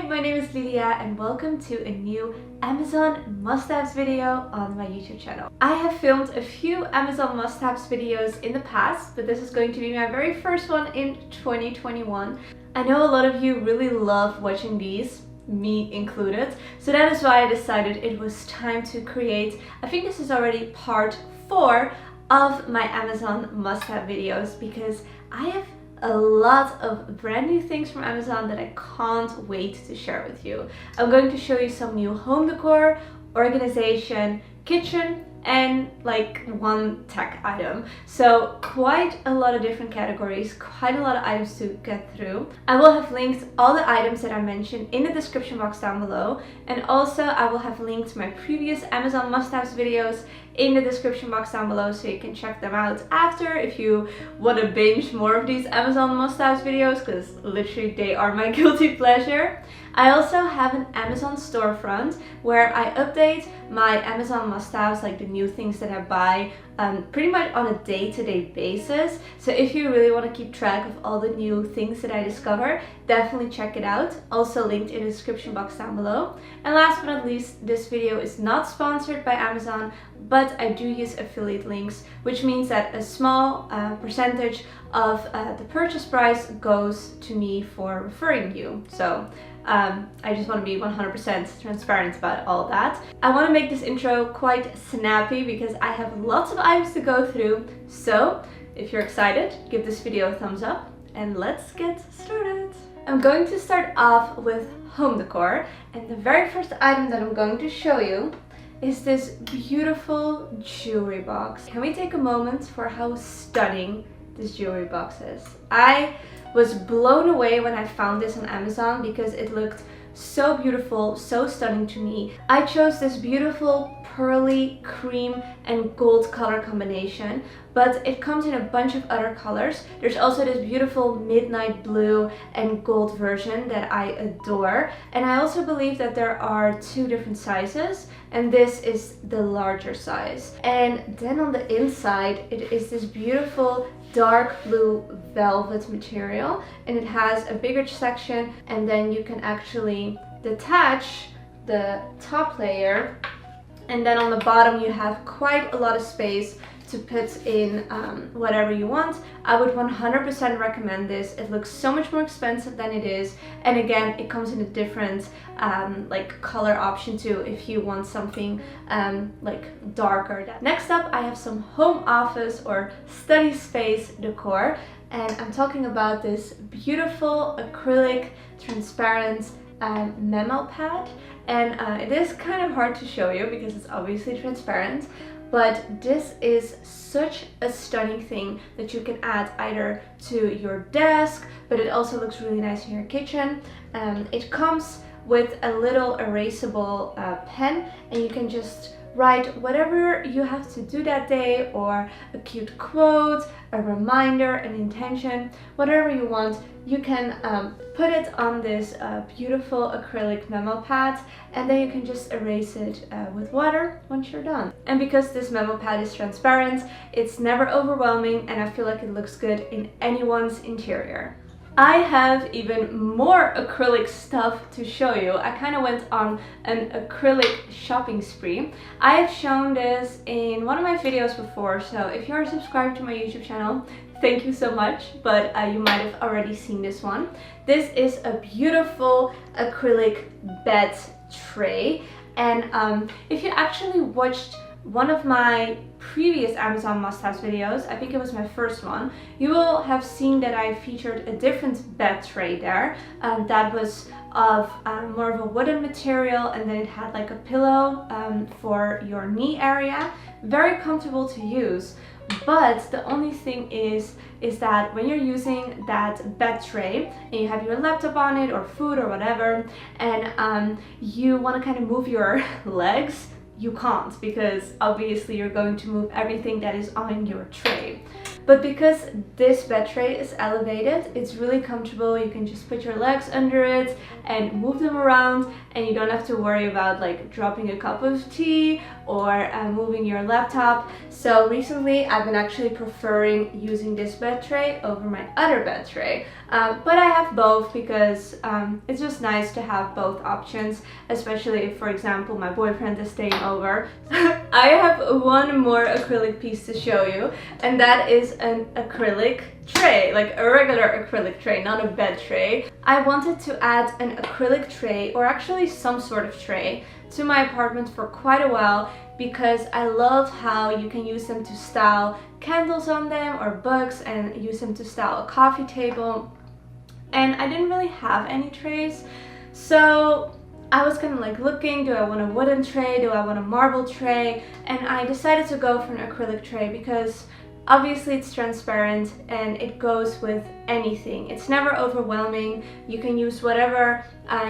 my name is Lydia and welcome to a new Amazon must-haves video on my YouTube channel. I have filmed a few Amazon must-haves videos in the past, but this is going to be my very first one in 2021. I know a lot of you really love watching these, me included, so that is why I decided it was time to create, I think this is already part 4 of my Amazon must-have videos, because I have a lot of brand new things from Amazon that I can't wait to share with you. I'm going to show you some new home decor, organization, kitchen, and like one tech item. So quite a lot of different categories, quite a lot of items to get through. I will have linked all the items that I mentioned in the description box down below, and also I will have linked my previous Amazon must-haves videos in the description box down below, so you can check them out after if you want to binge more of these Amazon must-haves videos, because literally they are my guilty pleasure. I also have an Amazon storefront where I update my Amazon must-haves, like the new things that I buy, pretty much on a day-to-day basis. So if you really want to keep track of all the new things that I discover, definitely check it out. Also linked in the description box down below. And last but not least, this video is not sponsored by Amazon, but I do use affiliate links, which means that a small percentage of the purchase price goes to me for referring you. So I just want to be 100% transparent about all that. I want to make this intro quite snappy because I have lots of items to go through. So if you're excited, give this video a thumbs up and let's get started. I'm going to start off with home decor, and the very first item that I'm going to show you is this beautiful jewelry box. Can we take a moment for how stunning this jewelry box is? I was blown away when I found this on Amazon because it looked so beautiful, so stunning to me. I chose this beautiful pearly, cream, and gold color combination, but it comes in a bunch of other colors. There's also this beautiful midnight blue and gold version that I adore, and I also believe that there are 2 different sizes, and this is the larger size. And then on the inside it is this beautiful dark blue velvet material, and it has a bigger section, and then you can actually detach the top layer, and then on the bottom you have quite a lot of space to put in whatever you want. I would 100% recommend this. It looks so much more expensive than it is, and again it comes in a different like color option too if you want something like darker. Next up I have some home office or study space decor, and I'm talking about this beautiful acrylic transparent Memo Pad, and it is kind of hard to show you because it's obviously transparent, but this is such a stunning thing that you can add either to your desk, but it also looks really nice in your kitchen. It comes with a little erasable pen, and you can just write whatever you have to do that day, or a cute quote, a reminder, an intention, whatever you want. You can put it on this beautiful acrylic memo pad, and then you can just erase it with water once you're done. And because this memo pad is transparent, it's never overwhelming, and I feel like it looks good in anyone's interior. I have even more acrylic stuff to show you. I kind of went on an acrylic shopping spree. I have shown this in one of my videos before, so if you're subscribed to my YouTube channel, thank you so much, but you might have already seen this one. This is a beautiful acrylic bed tray, and if you actually watched one of my previous Amazon must-haves videos, I think it was my first one, you will have seen that I featured a different bed tray there that was of more of a wooden material, and then it had like a pillow for your knee area. Very comfortable to use, but the only thing is that when you're using that bed tray and you have your laptop on it or food or whatever, and you want to kind of move your legs, you can't, because obviously you're going to move everything that is on your tray. But because this bed tray is elevated, it's really comfortable. You can just put your legs under it and move them around, and you don't have to worry about like dropping a cup of tea or moving your laptop. So recently I've been actually preferring using this bed tray over my other bed tray. But I have both because it's just nice to have both options, especially if, for example, my boyfriend is staying over. I have one more acrylic piece to show you, and that is an acrylic tray, like a regular acrylic tray, not a bed tray. I wanted to add an acrylic tray, or actually some sort of tray, to my apartment for quite a while because I love how you can use them to style candles on them or books, and use them to style a coffee table. And I didn't really have any trays, so I was kind of like looking, do I want a wooden tray, do I want a marble tray? And I decided to go for an acrylic tray because obviously it's transparent and it goes with anything. It's never overwhelming. You can use whatever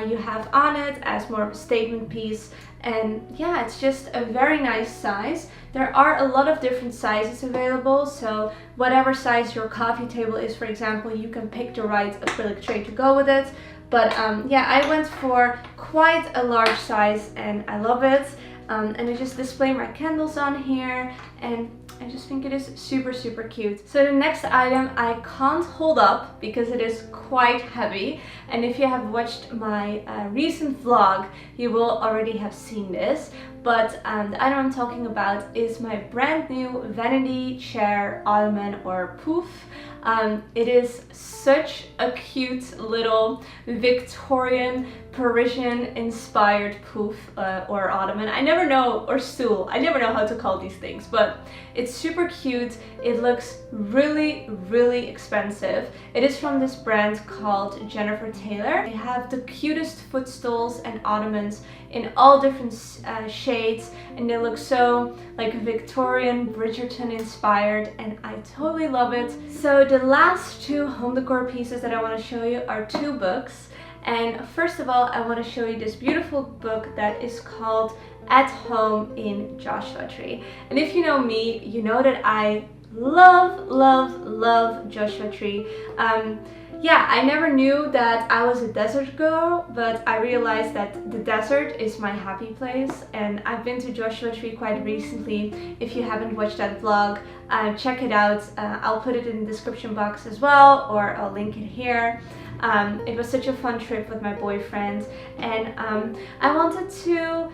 you have on it as more of a statement piece. And yeah, it's just a very nice size. There are a lot of different sizes available, so whatever size your coffee table is, for example, you can pick the right acrylic tray to go with it. But yeah, I went for quite a large size and I love it. And I just display my candles on here, and I just think it is super, super cute. So the next item I can't hold up because it is quite heavy. And if you have watched my recent vlog, you will already have seen this. But the item I'm talking about is my brand new Vanity Chair Ottoman or Poof. It is such a cute little Victorian Parisian inspired poof or ottoman. I never know, or stool. I never know how to call these things, but it's super cute. It looks really, really expensive. It is from this brand called Jennifer Taylor. They have the cutest footstools and ottomans in all different shades, and they look so like Victorian Bridgerton inspired, and I totally love it. So the last two home decor pieces that I want to show you are two books. And first of all, I want to show you this beautiful book that is called At Home in Joshua Tree. And if you know me, you know that I love, love, love Joshua Tree. Yeah, I never knew that I was a desert girl, but I realized that the desert is my happy place. And I've been to Joshua Tree quite recently. If you haven't watched that vlog, check it out. I'll put it in the description box as well, or I'll link it here. It was such a fun trip with my boyfriend, and I wanted to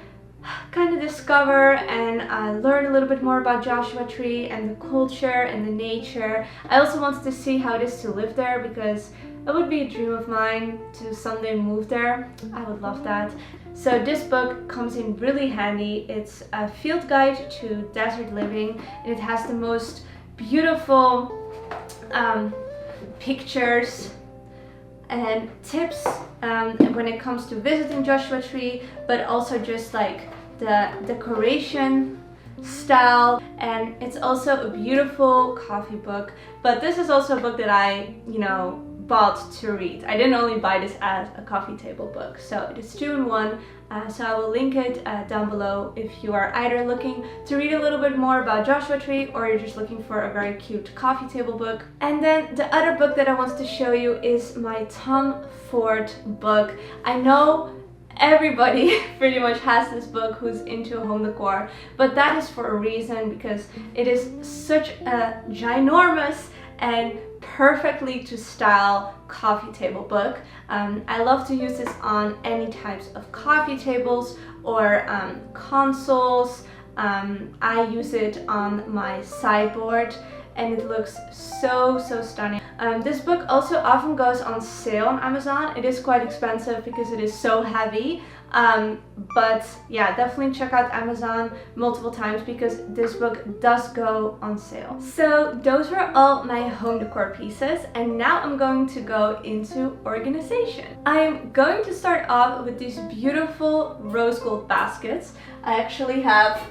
kind of discover and learn a little bit more about Joshua Tree and the culture and the nature. I also wanted to see how it is to live there, because it would be a dream of mine to someday move there. I would love that. So this book comes in really handy. It's a field guide to desert living, and it has the most beautiful pictures and tips when it comes to visiting Joshua Tree, but also just like the decoration style. And it's also a beautiful coffee book, but this is also a book that I, bought to read. I didn't only buy this as a coffee table book, so it is 2 in 1. So I will link it down below if you are either looking to read a little bit more about Joshua Tree, or you're just looking for a very cute coffee table book. And then the other book that I wanted to show you is my Tom Ford book. I know everybody pretty much has this book who's into home decor, but that is for a reason, because it is such a ginormous and perfectly to style coffee table book. I love to use this on any types of coffee tables or consoles. I use it on my sideboard, and it looks so stunning. This book also often goes on sale on Amazon. It is quite expensive because it is so heavy. But yeah, definitely check out Amazon multiple times because this book does go on sale. So those were all my home decor pieces, and now I'm going to go into organization. I'm going to start off with these beautiful rose gold baskets. I actually have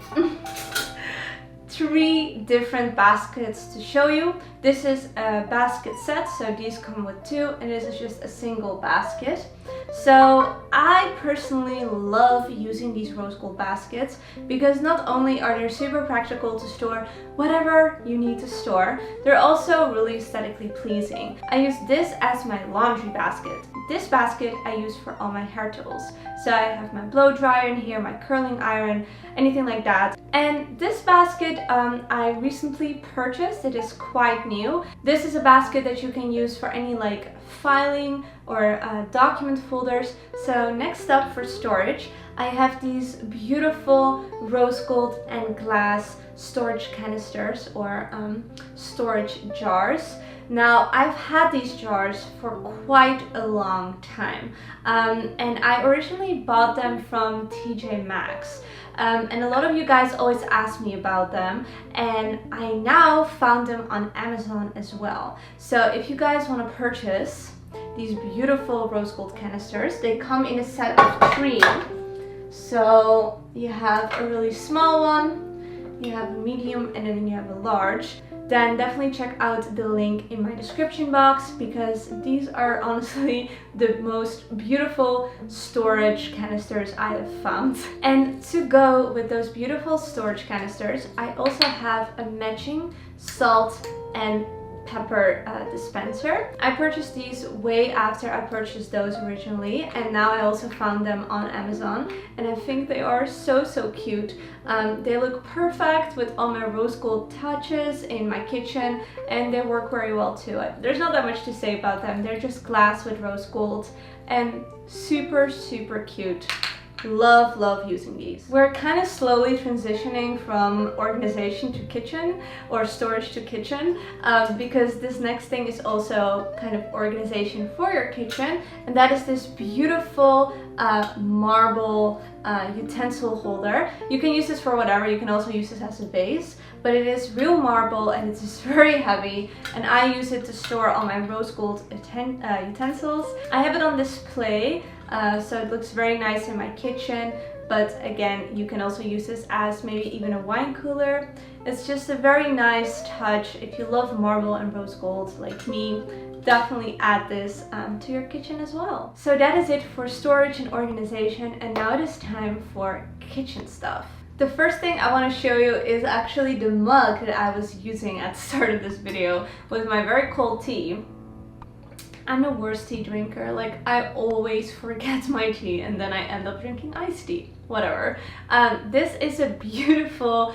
3 different baskets to show you. This is a basket set, so these come with 2, and this is just a single basket. So I personally love using these rose gold baskets because not only are they super practical to store whatever you need to store, they're also really aesthetically pleasing. I use this as my laundry basket. This basket I use for all my hair tools. So I have my blow dryer in here, my curling iron, anything like that. And this basket I recently purchased. It is quite new. This is a basket that you can use for any like filing or document folders. So next up for storage, I have these beautiful rose gold and glass storage canisters or storage jars. Now, I've had these jars for quite a long time, and I originally bought them from TJ Maxx. And a lot of you guys always ask me about them, and I now found them on Amazon as well. So if you guys want to purchase these beautiful rose gold canisters, they come in a set of 3. So you have a really small one, you have a medium, and then you have a large. Then definitely check out the link in my description box because these are honestly the most beautiful storage canisters I have found. And to go with those beautiful storage canisters, I also have a matching salt and pepper dispenser. I purchased these way after I purchased those originally, and now I also found them on Amazon, and I think they are so cute. They look perfect with all my rose gold touches in my kitchen, and they work very well too. There's not that much to say about them. They're just glass with rose gold and super cute. Love using these. We're kind of slowly transitioning from organization to kitchen or storage to kitchen because this next thing is also kind of organization for your kitchen, and that is this beautiful marble utensil holder. You can use this for whatever. You can also use this as a vase, but it is real marble and it is very heavy, and I use it to store all my rose gold utensils. I have it on display, so it looks very nice in my kitchen, but again, you can also use this as maybe even a wine cooler. It's just a very nice touch. If you love marble and rose gold like me, definitely add this to your kitchen as well. So that is it for storage and organization, and now it is time for kitchen stuff. The first thing I want to show you is actually the mug that I was using at the start of this video with my very cold tea. I'm the worst tea drinker. Like, I always forget my tea and then I end up drinking iced tea. Whatever. This is a beautiful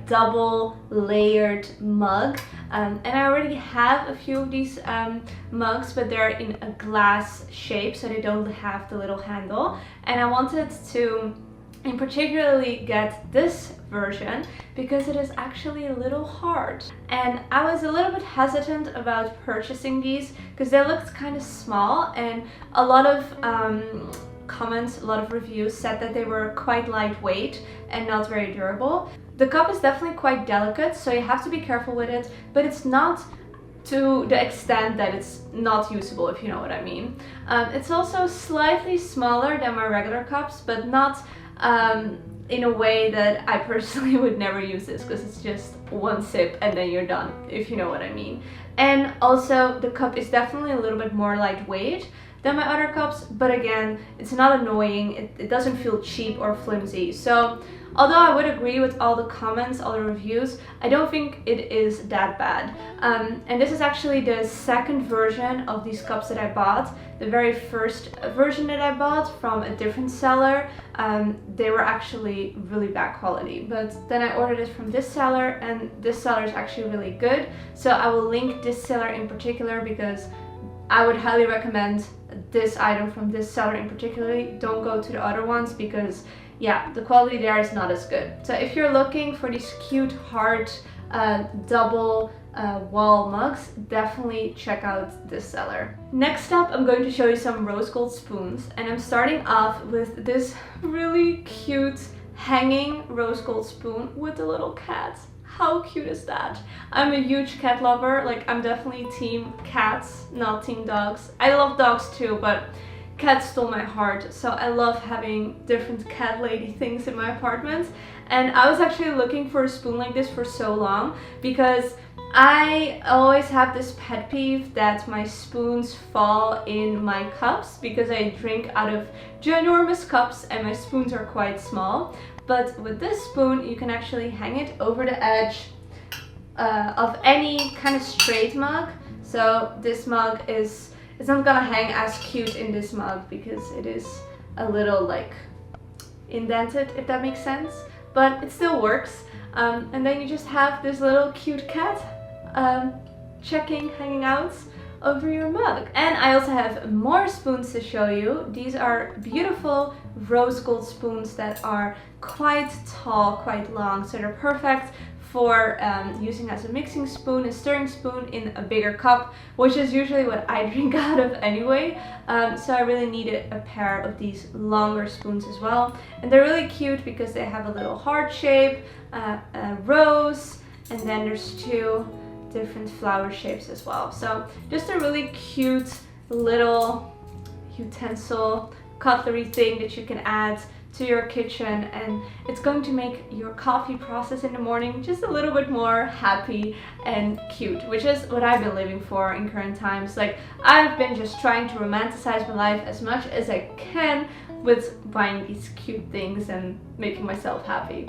double layered mug, and I already have a few of these mugs, but they're in a glass shape, so they don't have the little handle, and I wanted to in particularly get this version because it is actually a little hard, and I was a little bit hesitant about purchasing these because they looked kind of small, and a lot of comments, a lot of reviews said that they were quite lightweight and not very durable. The cup is definitely quite delicate, so you have to be careful with it, but it's not to the extent that it's not usable, if you know what I mean. It's also slightly smaller than my regular cups, but not in a way that I personally would never use this, because it's just one sip and then you're done, if you know what I mean. And also the cup is definitely a little bit more lightweight than my other cups, but again, it's not annoying, it doesn't feel cheap or flimsy. So although I would agree with all the comments, all the reviews, I don't think it is that bad. And this is actually the second version of these cups that I bought. The very first version that I bought from a different seller, they were actually really bad quality. But then I ordered it from this seller, and this seller is actually really good. So I will link this seller in particular because I would highly recommend this item from this seller in particular. Don't go to the other ones because yeah, the quality there is not as good. So if you're looking for these cute heart double wall mugs, definitely check out this seller. Next up, I'm going to show you some rose gold spoons, and I'm starting off with this really cute hanging rose gold spoon with a little cat. How cute is that? I'm a huge cat lover. Like, I'm definitely team cats, not team dogs. I love dogs too, but cat stole my heart. So I love having different cat lady things in my apartment. And I was actually looking for a spoon like this for so long because I always have this pet peeve that my spoons fall in my cups because I drink out of ginormous cups and my spoons are quite small. But with this spoon, you can actually hang it over the edge of any kind of straight mug. So this mug it's not gonna hang as cute in this mug because it is a little like indented, if that makes sense, but it still works. And then you just have this little cute cat hanging out over your mug. And I also have more spoons to show you. These are beautiful rose gold spoons that are quite tall, quite long, so they're perfect for using as a mixing spoon, a stirring spoon in a bigger cup, which is usually what I drink out of anyway. So I really needed a pair of these longer spoons as well. And they're really cute because they have a little heart shape, a rose, and then there's two different flower shapes as well. So just a really cute little utensil cutlery thing that you can add to your kitchen, and it's going to make your coffee process in the morning just a little bit more happy and cute, which is what I've been living for in current times. Like, I've been just trying to romanticize my life as much as I can with buying these cute things and making myself happy.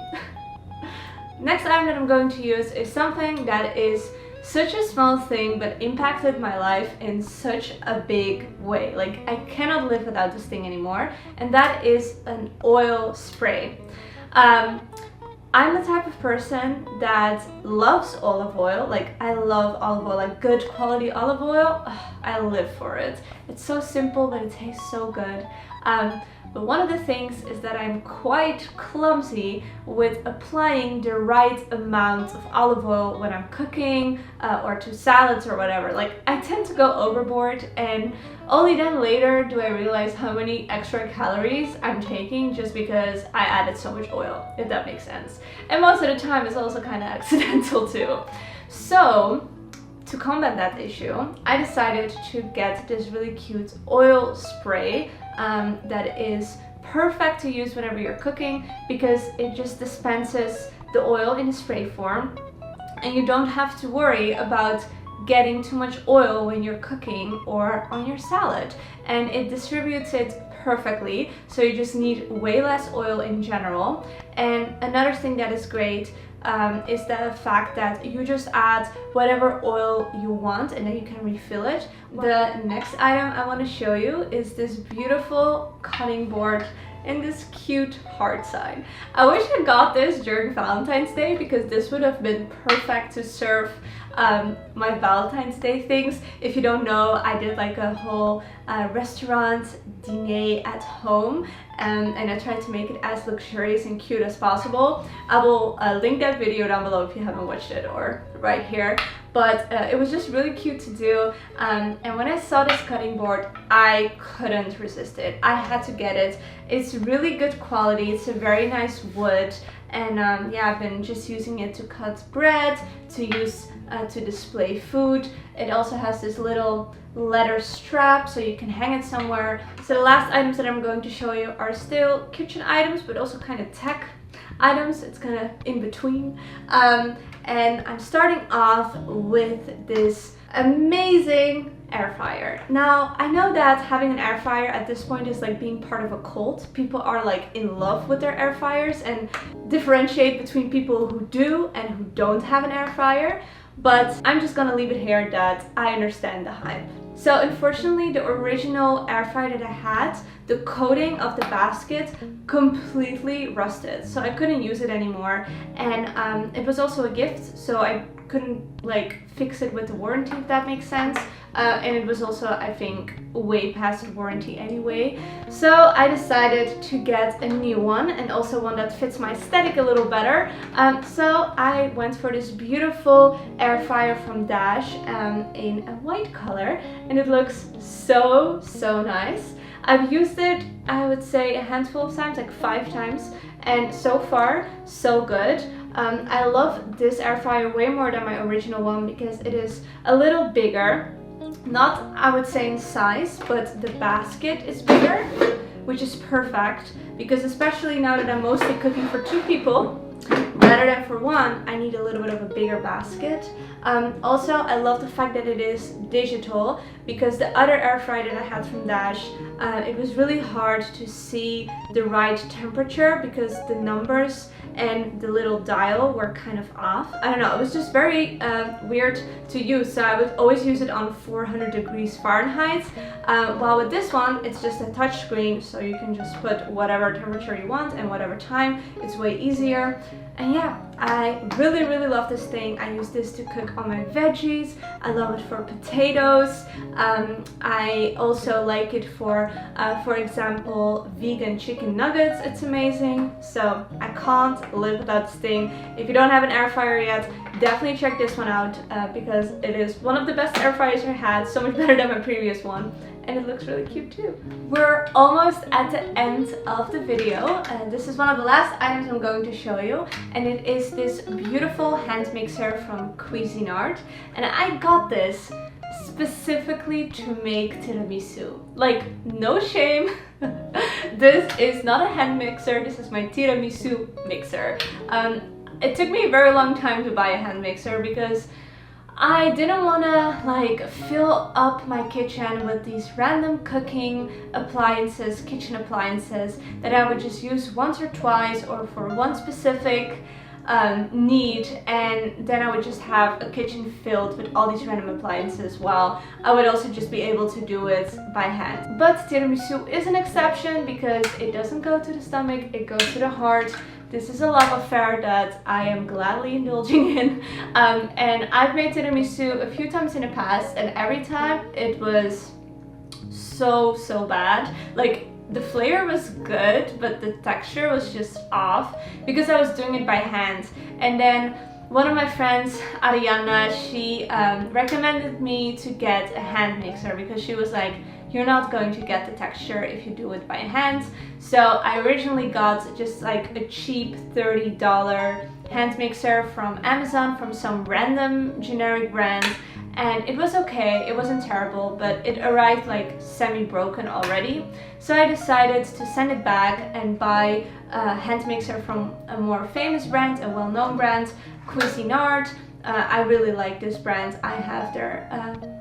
Next item that I'm going to use is something that is such a small thing but impacted my life in such a big way. Like, I cannot live without this thing anymore, and that is an oil spray. I'm the type of person that loves olive oil. Like, I love olive oil, like good quality olive oil. Ugh, I live for it. It's so simple but it tastes so good. But one of the things is that I'm quite clumsy with applying the right amount of olive oil when I'm cooking or to salads or whatever. Like, I tend to go overboard, and only then later do I realize how many extra calories I'm taking just because I added so much oil, if that makes sense. And most of the time it's also kind of accidental too. So to combat that issue, I decided to get this really cute oil spray that is perfect to use whenever you're cooking because it just dispenses the oil in a spray form, and you don't have to worry about getting too much oil when you're cooking or on your salad, and it distributes it perfectly, so you just need way less oil in general. And another thing that is great is the fact that you just add whatever oil you want and then you can refill it. The next item I want to show you is this beautiful cutting board in this cute heart sign. I wish I got this during Valentine's Day because this would have been perfect to serve my Valentine's Day things. If you don't know, I did like a whole restaurant diner at home, and I tried to make it as luxurious and cute as possible. I will link that video down below if you haven't watched it, or right here. But it was just really cute to do, and when I saw this cutting board, I couldn't resist it. I had to get it. It's really good quality, it's a very nice wood, and yeah, I've been just using it to cut bread, to use to display food. It also has this little leather strap so you can hang it somewhere. So the last items that I'm going to show you are still kitchen items, but also kind of tech items. It's kind of in between. And I'm starting off with this amazing air fryer. Now, I know that having an air fryer at this point is like being part of a cult. People are like in love with their air fryers and differentiate between people who do and who don't have an air fryer. But I'm just gonna leave it here that I understand the hype. So unfortunately, the original air fryer that I had, the coating of the basket completely rusted, so I couldn't use it anymore. And it was also a gift, so I couldn't like fix it with the warranty, if that makes sense. And it was also, I think, way past the warranty anyway. So I decided to get a new one, and also one that fits my aesthetic a little better. So I went for this beautiful air fryer from Dash in a white color, and it looks so nice. I've used it, I would say, a handful of times, like 5 times, and so far, so good. I love this air fryer way more than my original one because it is a little bigger. not, I would say, in size, but the basket is bigger, which is perfect because especially now that I'm mostly cooking for 2 people rather than for 1, I need a little bit of a bigger basket. Also, I love the fact that it is digital because the other air fryer that I had from Dash, it was really hard to see the right temperature because the numbers and the little dial were kind of off. I don't know, it was just very weird to use, so I would always use it on 400 degrees Fahrenheit, while with this one it's just a touch screen, so you can just put whatever temperature you want and whatever time. It's way easier. And yeah, I really love this thing. I use this to cook all my veggies. I love it for potatoes. I also like it for example, vegan chicken nuggets. It's amazing. So I can't live without this thing. If you don't have an air fryer yet, definitely check this one out because it is one of the best air fryers I had. So much better than my previous one. And it looks really cute too. We're almost at the end of the video, and this is one of the last items I'm going to show you, and it is this beautiful hand mixer from Cuisinart. And I got this specifically to make tiramisu. Like, no shame. This is not a hand mixer, this is my tiramisu mixer. It took me a very long time to buy a hand mixer because I didn't want to like fill up my kitchen with these random cooking appliances, kitchen appliances that I would just use once or twice or for one specific need, and then I would just have a kitchen filled with all these random appliances while I would also just be able to do it by hand. But tiramisu is an exception because it doesn't go to the stomach, it goes to the heart. This is a love affair that I am gladly indulging in, and I've made tiramisu a few times in the past, and every time it was so bad. Like, the flavor was good, but the texture was just off because I was doing it by hand. And then one of my friends, Ariana, she recommended me to get a hand mixer because she was like, you're not going to get the texture if you do it by hand. So I originally got just like a cheap $30 hand mixer from Amazon from some random generic brand, and it was okay, it wasn't terrible, but it arrived like semi-broken already. So I decided to send it back and buy a hand mixer from a more famous brand, a well-known brand, Cuisinart. I really like this brand. I have their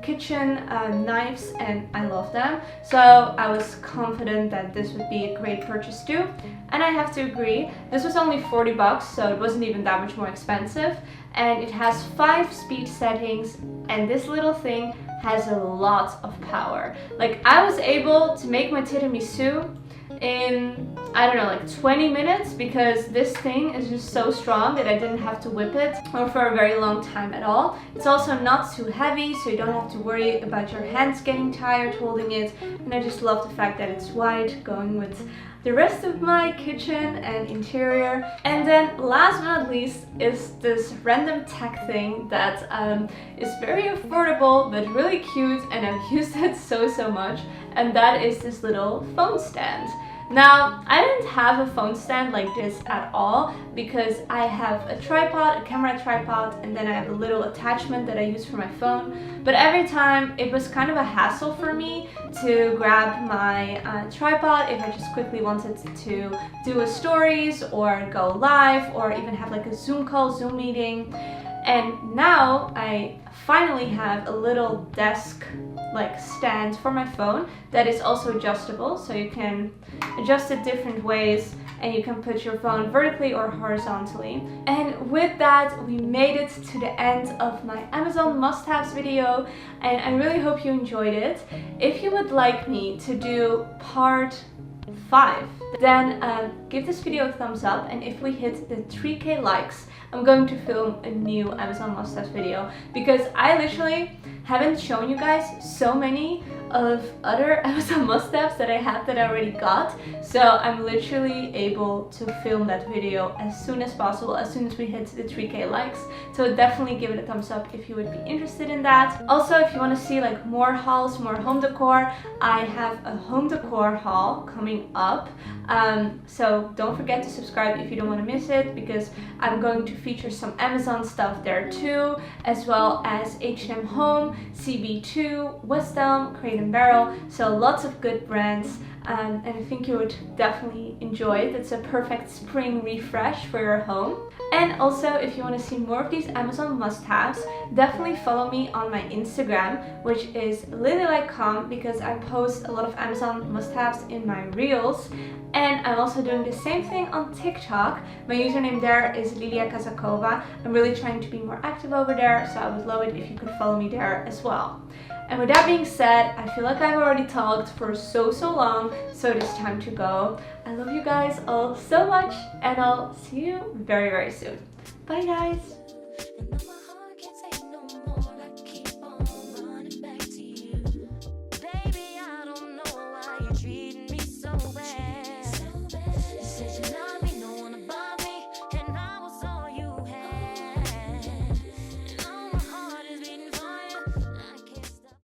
kitchen knives and I love them. So I was confident that this would be a great purchase too. And I have to agree, this was only 40 bucks, so it wasn't even that much more expensive. And it has 5 speed settings, and this little thing has a lot of power. Like, I was able to make my tiramisu in, I don't know, like 20 minutes because this thing is just so strong that I didn't have to whip it or for a very long time at all. It's also not too heavy, so you don't have to worry about your hands getting tired holding it, and I just love the fact that it's wide, going with the rest of my kitchen and interior. And then last but not least is this random tech thing that is very affordable but really cute, and I've used it so much, and that is this little phone stand. Now, I didn't have a phone stand like this at all because I have a tripod, a camera tripod, and then I have a little attachment that I use for my phone. But every time it was kind of a hassle for me to grab my tripod if I just quickly wanted to do a stories or go live or even have like a Zoom call, Zoom meeting. And now I finally have a little desk like stand for my phone that is also adjustable, so you can adjust it different ways and you can put your phone vertically or horizontally. And with that, we made it to the end of my Amazon must-haves video, and I really hope you enjoyed it. If you would like me to do part 5, then give this video a thumbs up, and if we hit the 3K likes, I'm going to film a new Amazon must-haves video because I literally haven't shown you guys so many of other Amazon must-haves that I have that I already got. So I'm literally able to film that video as soon as possible, as soon as we hit the 3K likes. So definitely give it a thumbs up if you would be interested in that. Also, if you want to see like more hauls, more home decor, I have a home decor haul coming up. So So don't forget to subscribe if you don't want to miss it, because I'm going to feature some Amazon stuff there too, as well as H&M Home, CB2, West Elm, Crate & Barrel. So lots of good brands. And I think you would definitely enjoy it. It's a perfect spring refresh for your home. And also, if you want to see more of these Amazon must-haves, definitely follow me on my Instagram, which is LilyLikeCom, because I post a lot of Amazon must-haves in my reels. And I'm also doing the same thing on TikTok. My username there is Lilia Kazakova. I'm really trying to be more active over there, so I would love it if you could follow me there as well. And with that being said, I feel like I've already talked for so long, so it is time to go. I love you guys all so much, and I'll see you very soon. Bye guys!